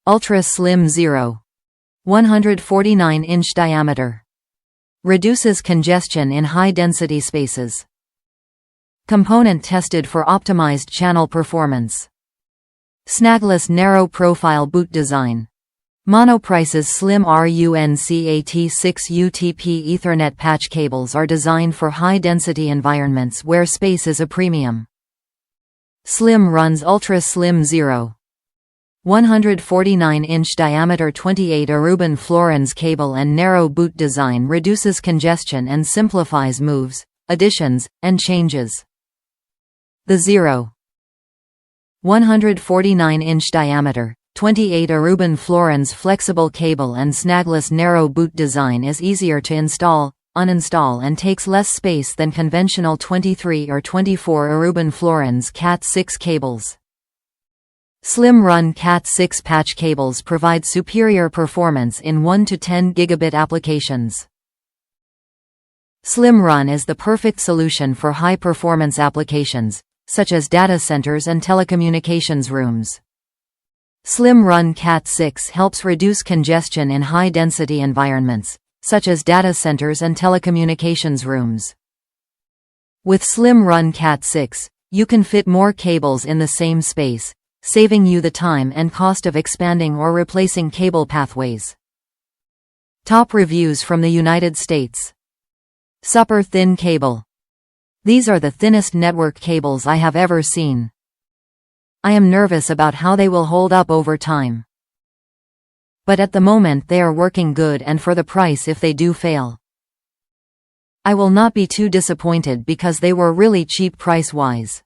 Ultra Slim 0. 149-inch diameter. Reduces congestion in high-density spaces. Component tested for optimized channel performance. Snagless narrow-profile boot design. Monoprice's SlimRun Cat6 UTP Ethernet patch cables are designed for high-density environments where space is a premium. SlimRun's Ultra Slim 0. 149-inch diameter 28 Aruban Florins cable and narrow boot design reduces congestion and simplifies moves, additions, and changes. The 0. 149-inch diameter, 28 Aruban Florins flexible cable and snagless narrow boot design is easier to install, uninstall and takes less space than conventional 23 or 24 Aruban Florins Cat6 cables. SlimRun Cat6 patch cables provide superior performance in 1 to 10 gigabit applications. SlimRun is the perfect solution for high-performance applications, such as data centers and telecommunications rooms. SlimRun Cat6 helps reduce congestion in high-density environments, such as data centers and telecommunications rooms. With SlimRun Cat6, you can fit more cables in the same space, saving you the time and cost of expanding or replacing cable pathways. Top reviews from the United States. Super thin cable. These are the thinnest network cables I have ever seen. I am nervous about how they will hold up over time. But at the moment they are working good, and for the price if they do fail, I will not be too disappointed because they were really cheap price-wise.